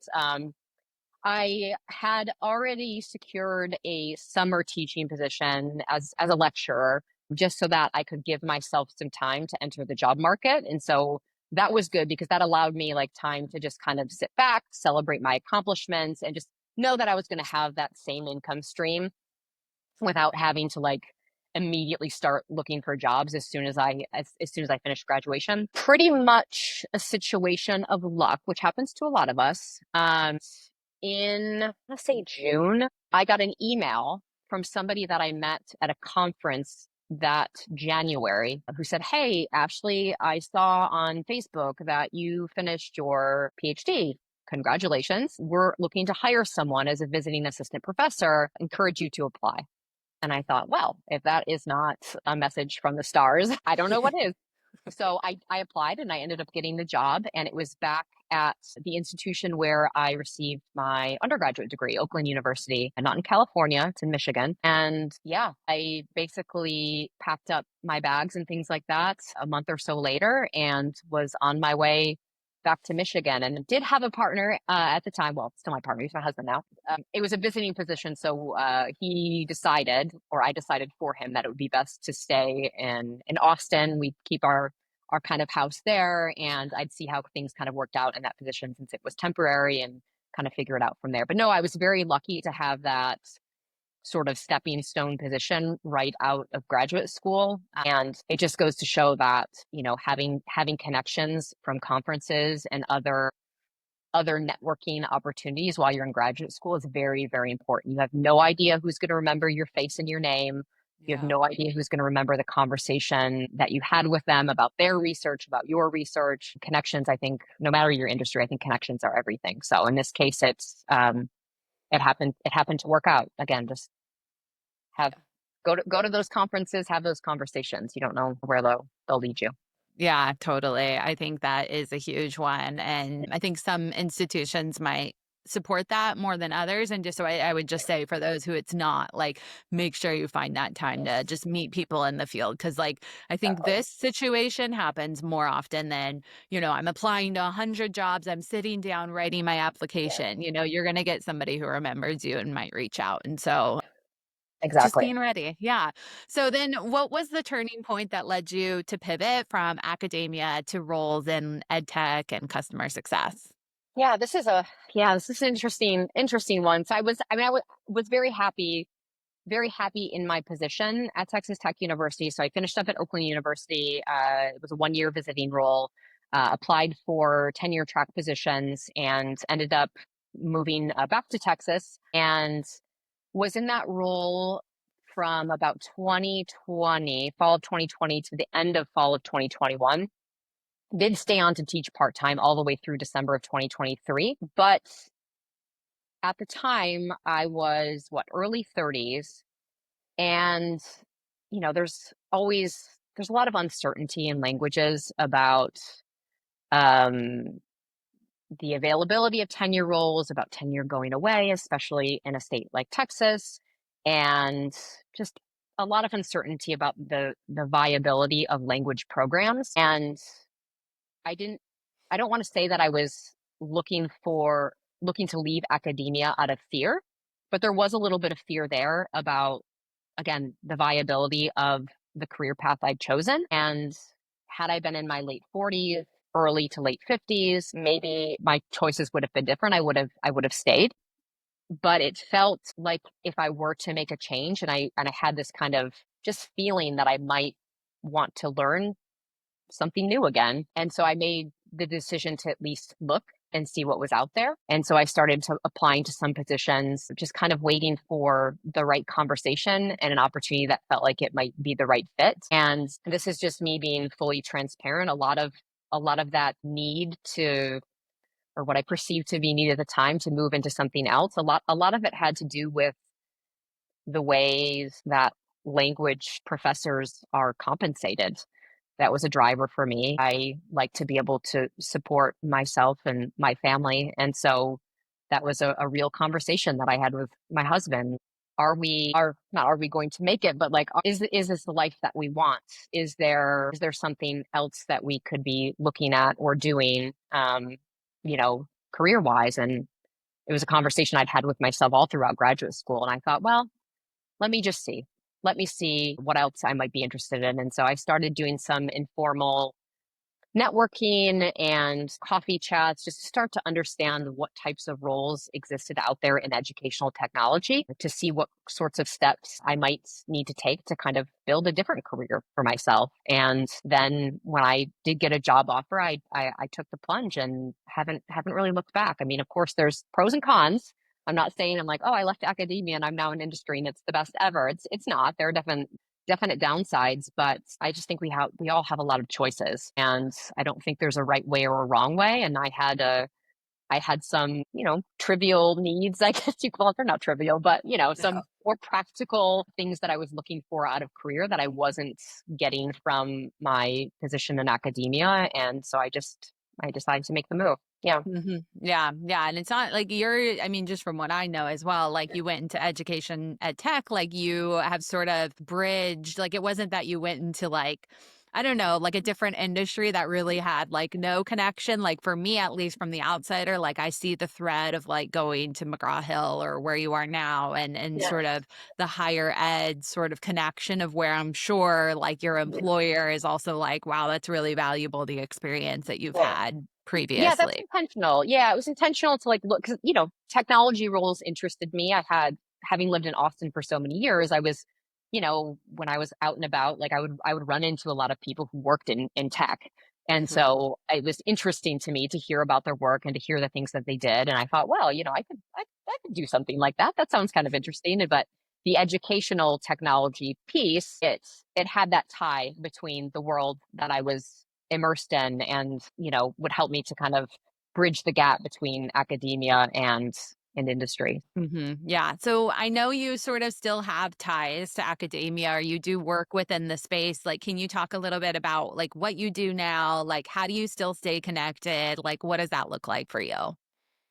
Speaker 2: I had already secured a summer teaching position as a lecturer just so that I could give myself some time to enter the job market. And so that was good because that allowed me like time to just kind of sit back, celebrate my accomplishments, and just know that I was going to have that same income stream without having to like immediately start looking for jobs as soon as I finished graduation. Pretty much a situation of luck, which happens to a lot of us. In let's say June, I got an email from somebody that I met at a conference that January who said, "Hey, Ashley, I saw on Facebook that you finished your PhD. Congratulations. We're looking to hire someone as a visiting assistant professor. Encourage you to apply." And I thought, well, if that is not a message from the stars, I don't know what is. So I applied and I ended up getting the job. And it was back at the institution where I received my undergraduate degree, Oakland University, and not in California, it's in Michigan. And yeah, I basically packed up my bags and things like that a month or so later and was on my way back to Michigan and did have a partner at the time. Well, still my partner, he's my husband now. It was a visiting position. So he decided, or I decided for him, that it would be best to stay in Austin. We'd keep our kind of house there, and I'd see how things kind of worked out in that position since it was temporary and kind of figure it out from there. But no, I was very lucky to have that sort of stepping stone position right out of graduate school. And it just goes to show that, you know, having connections from conferences and other networking opportunities while you're in graduate school is very, very important. You have no idea who's going to remember your face and your name. You have
Speaker 1: Yeah.
Speaker 2: no idea who's going to remember the conversation that you had with them about their research, about your research. Connections, I think, no matter your industry, I think connections are everything. So in this case, it happened to work out. Again, just have go to those conferences, have those conversations. You don't know where they'll lead you.
Speaker 1: Yeah, totally. I think that is a huge one. And I think some institutions might support that more than others. And just so I would just say for those who it's not, like, make sure you find that time to just meet people in the field. Cause, like, I think
Speaker 2: Exactly.
Speaker 1: this situation happens more often than, I'm applying to 100 jobs, I'm sitting down writing my
Speaker 2: Yeah,
Speaker 1: application. You're going to get somebody who remembers you and might reach out. And so just
Speaker 2: exactly.
Speaker 1: being ready. Yeah. So then what was the turning point that led you to pivot from academia to roles in ed tech and customer success?
Speaker 2: Yeah, this is an interesting one. So I was very happy in my position at Texas Tech University. So I finished up at Oakland University. It was a 1 year visiting role. Applied for tenure track positions and ended up moving back to Texas and was in that role from about 2020, fall of 2020 to the end of fall of 2021. Did stay on to teach part-time all the way through December of 2023. But at the time, I was early 30s. And, there's a lot of uncertainty in languages about um, the availability of tenure roles, about tenure going away, especially in a state like Texas, and just a lot of uncertainty about the viability of language programs. And I didn't I don't want to say that I was looking to leave academia out of fear, But there was a little bit of fear there about, again, the viability of the career path I'd chosen. And had I been in my late 40s, early to late 50s, maybe my choices would have been different. I would have stayed. But it felt like if I were to make a change, and I had this kind of just feeling that I might want to learn something new again. And so I made the decision to at least look and see what was out there. And so I started to applying to some positions, just kind of waiting for the right conversation and an opportunity that felt like it might be the right fit. And this is just me being fully transparent. A lot of that need to, or what I perceived to be needed at the time to move into something else, a lot of it had to do with the ways that language professors are compensated. That was a driver for me. I like to be able to support myself and my family. And so that was a real conversation that I had with my husband. Are we going to make it, but like, is this the life that we want? Is there something else that we could be looking at or doing, career wise? And it was a conversation I'd had with myself all throughout graduate school. And I thought, well, let me just see. Let me see what else I might be interested in. And so I started doing some informal networking and coffee chats just to start to understand what types of roles existed out there in educational technology, to see what sorts of steps I might need to take to kind of build a different career for myself. And then when I did get a job offer, I took the plunge and haven't really looked back. I mean, of course, there's pros and cons. I'm not saying I'm like, oh, I left academia and I'm now in industry and it's the best ever. It's not. There are definite downsides, but I just think we all have a lot of choices, and I don't think there's a right way or a wrong way. And I had some, trivial needs, I guess you call it. They're not trivial, but some
Speaker 3: No.
Speaker 2: more practical things that I was looking for out of career that I wasn't getting from my position in academia. And so I decided to make the move. Yeah.
Speaker 1: Yeah, yeah. And it's not like I mean, just from what I know as well, like you went into education at tech, like you have sort of bridged, like it wasn't that you went into like, I don't know, like a different industry that really had like no connection. Like for me, at least from the outsider, like I see the thread of like going to McGraw Hill or where you are now, and
Speaker 2: Yeah.
Speaker 1: sort of the higher ed sort of connection of where I'm sure like your employer is also like, wow, that's really valuable, the experience that you've
Speaker 2: Yeah.
Speaker 1: had
Speaker 2: Yeah, that's
Speaker 1: previously.
Speaker 2: intentional. Yeah, it was intentional to like look, because technology roles interested me. Having lived in Austin for so many years, I was, when I was out and about, like I would run into a lot of people who worked in tech. And
Speaker 3: Mhm.
Speaker 2: so it was interesting to me to hear about their work and to hear the things that they did. And I thought, well, I could do something like that. That sounds kind of interesting. But the educational technology piece, it had that tie between the world that I was immersed in, and would help me to kind of bridge the gap between academia and industry.
Speaker 1: Yeah. So I know you sort of still have ties to academia, or you do work within the space. Like, can you talk a little bit about like what you do now? Like, how do you still stay connected? Like, what does that look like for you?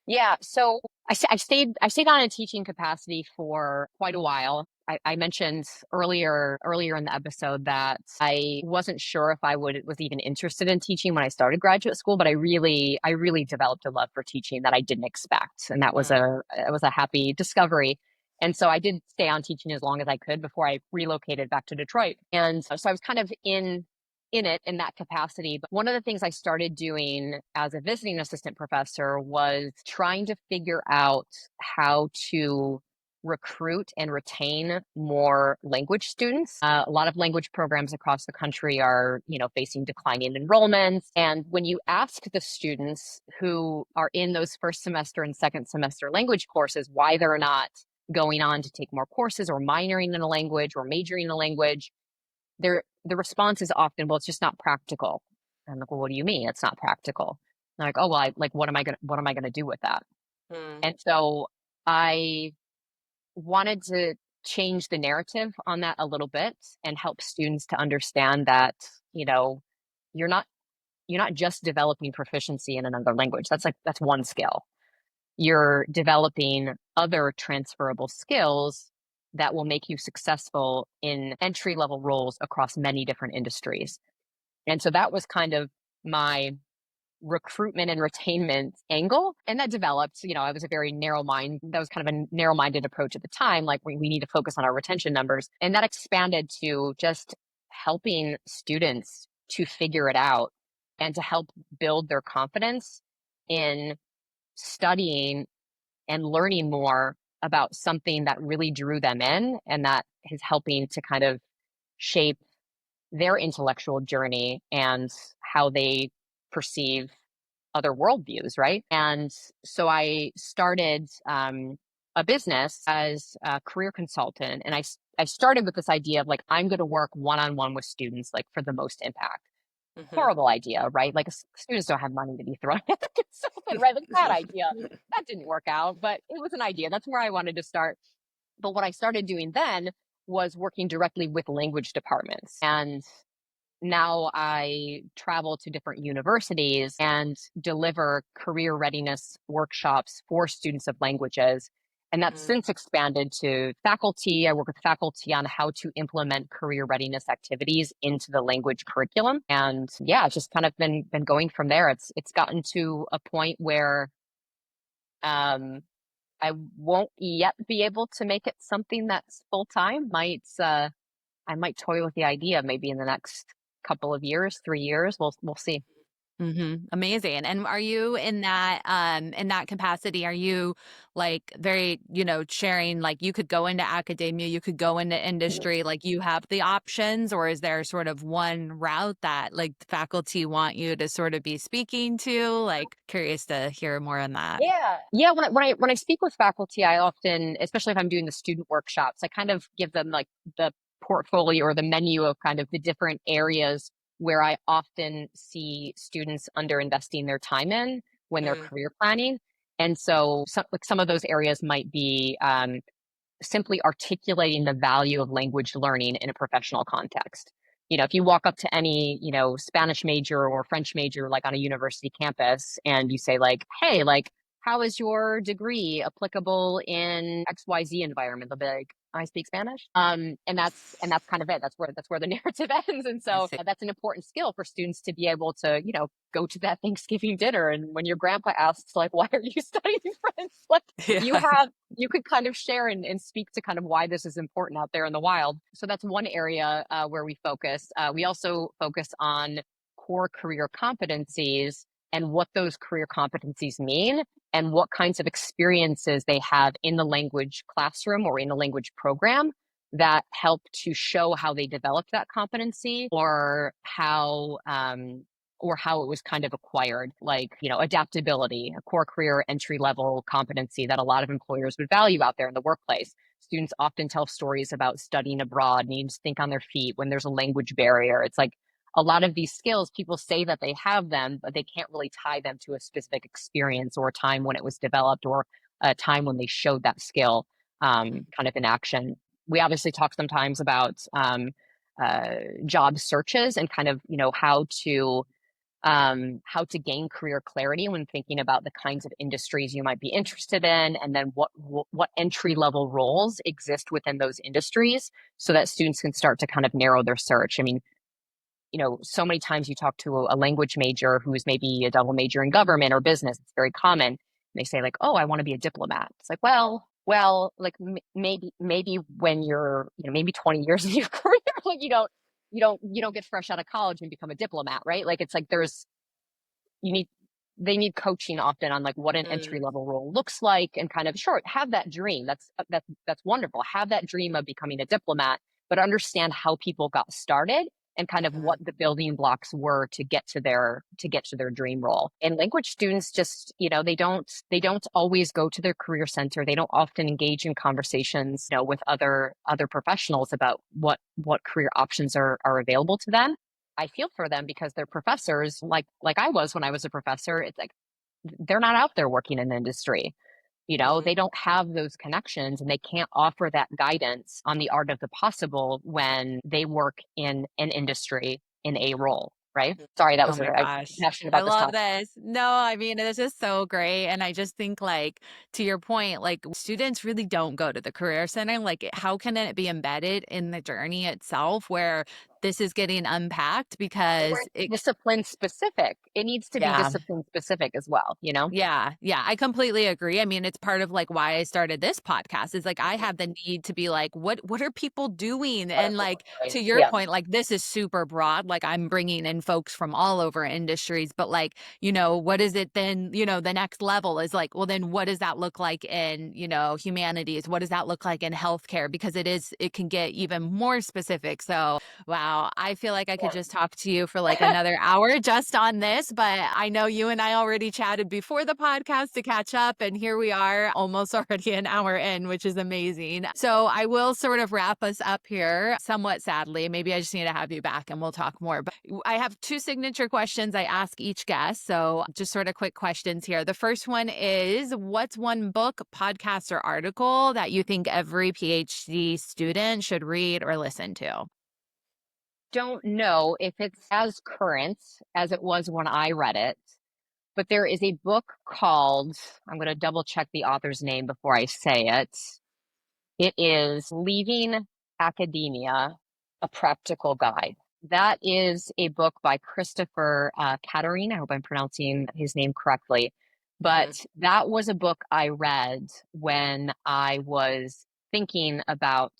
Speaker 2: Yeah, so I stayed on a teaching capacity for quite a while. I mentioned earlier in the episode that I wasn't sure if was even interested in teaching when I started graduate school, but I really developed a love for teaching that I didn't expect, and that was
Speaker 1: Mm.
Speaker 2: a happy discovery. And so I did stay on teaching as long as I could before I relocated back to Detroit. And so I was kind of in it in that capacity. But one of the things I started doing as a visiting assistant professor was trying to figure out how to recruit and retain more language students. A lot of language programs across the country are, facing declining enrollments. And when you ask the students who are in those first semester and second semester language courses why they're not going on to take more courses or minoring in a language or majoring in a language, the response is often, well, it's just not practical. And I'm like, well, what do you mean it's not practical? And they're like, oh, well, what am I gonna do with that?
Speaker 3: Mm.
Speaker 2: And so I wanted to change the narrative on that a little bit and help students to understand that, you're not you're not just developing proficiency in another language. That's one skill. You're developing other transferable skills that will make you successful in entry level roles across many different industries. And so that was kind of my recruitment and retainment angle. And that developed, I was a very that was kind of a narrow minded approach at the time. Like we need to focus on our retention numbers. And that expanded to just helping students to figure it out and to help build their confidence in studying and learning more about something that really drew them in and that is helping to kind of shape their intellectual journey and how they perceive other worldviews, right? And so I started a business as a career consultant, and I started with this idea of like I'm going to work one on one with students, like for the most impact.
Speaker 3: Mhm.
Speaker 2: Horrible idea, right? Like students don't have money to be throwing at the consultant, right? Like bad idea. That didn't work out, but it was an idea. That's where I wanted to start. But what I started doing then was working directly with language departments. And now I travel to different universities and deliver career readiness workshops for students of languages. And that's
Speaker 3: Mm.
Speaker 2: since expanded to faculty. I work with faculty on how to implement career readiness activities into the language curriculum. And yeah, it's just kind of been going from there. It's gotten to a point where um I won't yet be able to make it something that's full time. I might toy with the idea maybe in the next couple of years, 3 years. We'll see.
Speaker 1: Amazing. And are you in that capacity, are you like very, sharing like you could go into academia, you could go into industry, like you have the options, or is there sort of one route that like the faculty want you to sort of be speaking to? Like curious to hear more on that.
Speaker 2: Yeah. Yeah. When I speak with faculty, I often, especially if I'm doing the student workshops, I kind of give them like the portfolio or the menu of kind of the different areas where I often see students under investing their time in when they're
Speaker 3: Mm.
Speaker 2: career planning. And so some of those areas might be simply articulating the value of language learning in a professional context. If you walk up to any, Spanish major or French major, like on a university campus, and you say, like, hey, like, how is your degree applicable in XYZ environment? They'll be like, I speak Spanish. And that's kind of it. That's where the narrative ends. And
Speaker 1: I
Speaker 2: so
Speaker 1: see.
Speaker 2: that's an important skill for students to be able to, go to that Thanksgiving dinner. And when your grandpa asks, like, why are you studying French? Like, you
Speaker 1: Yeah.
Speaker 2: have you could kind of share and speak to kind of why this is important out there in the wild. So that's one area where we focus. We also focus on core career competencies and what those career competencies mean and what kinds of experiences they have in the language classroom or in the language program that help to show how they developed that competency or how it was kind of acquired, like, adaptability, a core career entry level competency that a lot of employers would value out there in the workplace. Students often tell stories about studying abroad, needing to think on their feet when there's a language barrier. It's like a lot of these skills, people say that they have them, but they can't really tie them to a specific experience or a time when it was developed or a time when they showed that skill kind of in action. We obviously talk sometimes about job searches and kind of, how to gain career clarity when thinking about the kinds of industries you might be interested in, and then what entry level roles exist within those industries, so that students can start to kind of narrow their search. I mean, so many times you talk to a language major who's maybe a double major in government or business. It's very common. They say like, "Oh, I want to be a diplomat." It's like, well, like maybe when you're, maybe 20 years in your career, like you don't get fresh out of college and become a diplomat, right? Like it's like you need they need coaching often on like what an entry
Speaker 3: Mm.
Speaker 2: level role looks like, and kind of sure, have that dream. That's wonderful. Have that dream of becoming a diplomat, but understand how people got started and kind of
Speaker 3: Mhm.
Speaker 2: what the building blocks were to get to their dream role. And language students just, they don't always go to their career center. They don't often engage in conversations, with other professionals about what career options are available to them. I feel for them because they're professors, like I was when I was a professor. It's like they're not out there working in the industry.
Speaker 3: Mhm.
Speaker 2: They don't have those connections and they can't offer that guidance on the art of the possible when they work in an industry in a role, right?
Speaker 3: Mhm.
Speaker 2: Sorry,
Speaker 1: Oh my
Speaker 2: I'm
Speaker 1: gosh.
Speaker 2: passionate
Speaker 1: I
Speaker 2: about this
Speaker 1: love
Speaker 2: topic.
Speaker 1: this. No, I mean, it's just so great. And I just think, like, to your point, like, students really don't go to the career center. Like, how can it be embedded in the journey itself where this is getting unpacked because
Speaker 2: discipline specific. It needs to be
Speaker 1: yeah.
Speaker 2: discipline specific as well, you know?
Speaker 1: Yeah, yeah, I completely agree. I mean, it's part of like why I started this podcast is like I have the need to be like, what are people doing?
Speaker 2: What are
Speaker 1: And
Speaker 2: people
Speaker 1: like
Speaker 2: doing?
Speaker 1: to your
Speaker 2: Yeah.
Speaker 1: point, like this is super broad. Like I'm bringing in folks from all over industries, but like, what is it then, the next level is like, well, then what does that look like in, humanities? What does that look like in healthcare? Because it can get even more specific. So, wow, I feel like I could just talk to you for like another hour just on this, but I know you and I already chatted before the podcast to catch up, and here we are almost already an hour in, which is amazing. So I will sort of wrap us up here somewhat sadly. Maybe I just need to have you back and we'll talk more. But I have two signature questions I ask each guest. So just sort of quick questions here. The first one is, what's one book, podcast, or article that you think every PhD student should read or listen to?
Speaker 2: Don't know if it's as current as it was when I read it, but there is a book called, I'm going to double check the author's name before I say it. It is Leaving Academia, A Practical Guide. That is a book by Christopher Katerine. I hope I'm pronouncing his name correctly. But that was a book I read when I was thinking about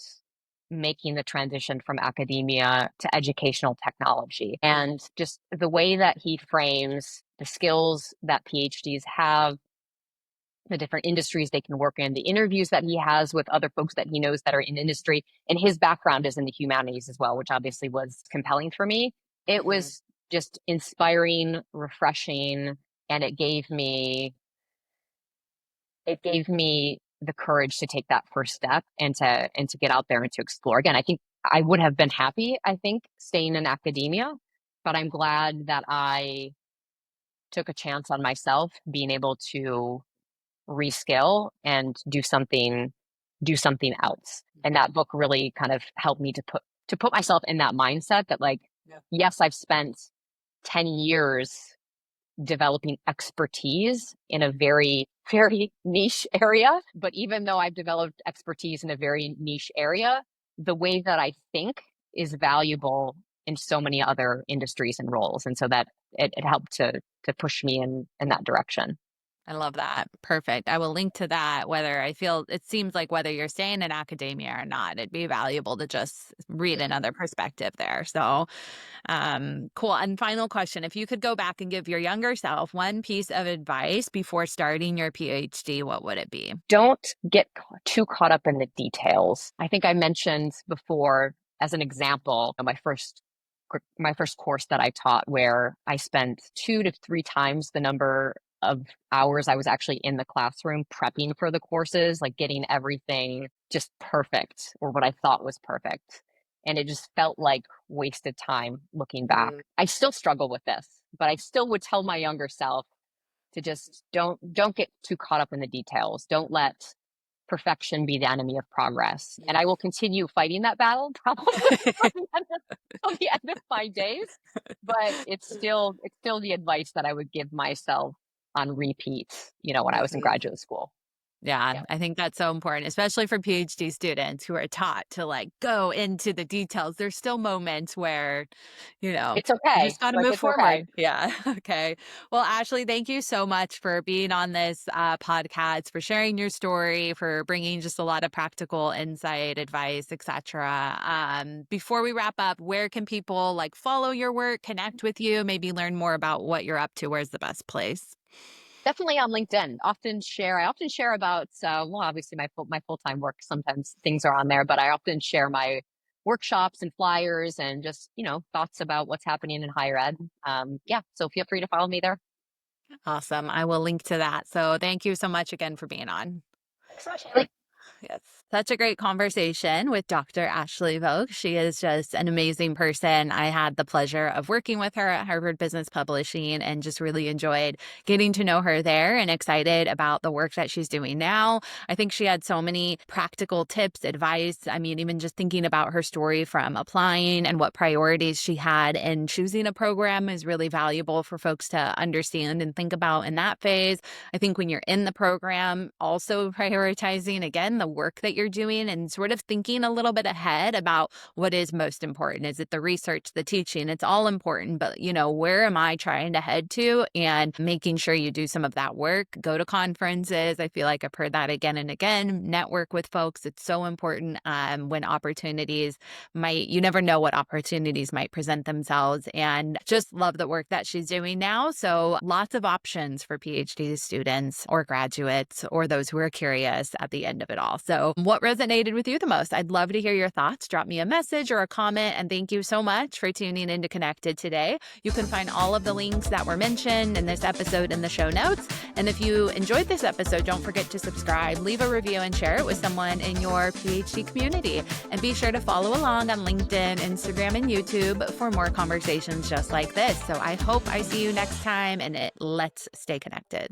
Speaker 2: making the transition from academia to educational technology. And just the way that he frames the skills that PhDs have, the different industries they can work in, the interviews that he has with other folks that he knows that are in industry. And his background is in the humanities as well, which obviously was compelling for me. It was just inspiring, refreshing, and it gave me the courage to take that first step and to get out there and to explore. Again, I think I would have been happy, staying in academia, but I'm glad that I took a chance on myself being able to reskill and do something else. And that book really kind of helped me to put myself in that mindset that, like, yes, I've spent 10 years developing expertise in a very, very niche area. But even though I've developed expertise in a very niche area, the way that I think is valuable in so many other industries and roles. And so that it helped to push me in that direction.
Speaker 1: I love that. Perfect. I will link to that. It seems like whether you're staying in academia or not, it'd be valuable to just read another perspective there. So, cool. And final question, if you could go back and give your younger self one piece of advice before starting your PhD, what would it be?
Speaker 2: Don't get too caught up in the details. I think I mentioned before, as an example, my first course that I taught, where I spent 2 to 3 times the number of hours I was actually in the classroom prepping for the courses, like getting everything just perfect, or what I thought was perfect. And it just felt like wasted time looking back. I still struggle with this, but I still would tell my younger self to just don't get too caught up in the details. Don't let perfection be the enemy of progress. And I will continue fighting that battle probably till the end of my days. But it's still the advice that I would give myself on repeat, when I was in graduate school.
Speaker 1: Yeah,
Speaker 2: Yeah.
Speaker 1: I think that's so important, especially for PhD students who are taught to like go into the details. There's still moments where,
Speaker 2: It's
Speaker 1: you
Speaker 2: okay.
Speaker 1: just got to
Speaker 2: Like,
Speaker 1: move
Speaker 2: it's okay.
Speaker 1: forward. Yeah. Okay. Well, Ashley, thank you so much for being on this podcast, for sharing your story, for bringing just a lot of practical insight, advice, etc. Before we wrap up, where can people like follow your work, connect with you, maybe learn more about what you're up to? Where's the best place?
Speaker 2: Definitely on LinkedIn. I often share about, well, obviously my full-time work. Sometimes things are on there, but I often share my workshops and flyers and just, thoughts about what's happening in higher ed. Yeah. So feel free to follow me there.
Speaker 1: Awesome. I will link to that. So thank you so much again for being on.
Speaker 2: Thanks so much, Haley.
Speaker 1: Yes. Such a great conversation with Dr. Ashley Voeks. She is just an amazing person. I had the pleasure of working with her at Harvard Business Publishing and just really enjoyed getting to know her there, and excited about the work that she's doing now. I think she had so many practical tips, advice. I mean, even just thinking about her story from applying and what priorities she had in choosing a program is really valuable for folks to understand and think about in that phase. I think when you're in the program, also prioritizing again again, the work that you're doing and sort of thinking a little bit ahead about what is most important. Is it the research, the teaching? It's all important, but where am I trying to head to? And making sure you do some of that work, go to conferences. I feel like I've heard that again and again. Network with folks. It's so important when opportunities you never know what opportunities might present themselves, and just love the work that she's doing now. So lots of options for PhD students or graduates or those who are curious at the end of it all. So what resonated with you the most? I'd love to hear your thoughts. Drop me a message or a comment, and thank you so much for tuning into Connected today. You can find all of the links that were mentioned in this episode in the show notes. And if you enjoyed this episode, don't forget to subscribe, leave a review, and share it with someone in your PhD community. And be sure to follow along on LinkedIn, Instagram, and YouTube for more conversations just like this. So I hope I see you next time, and let's stay connected.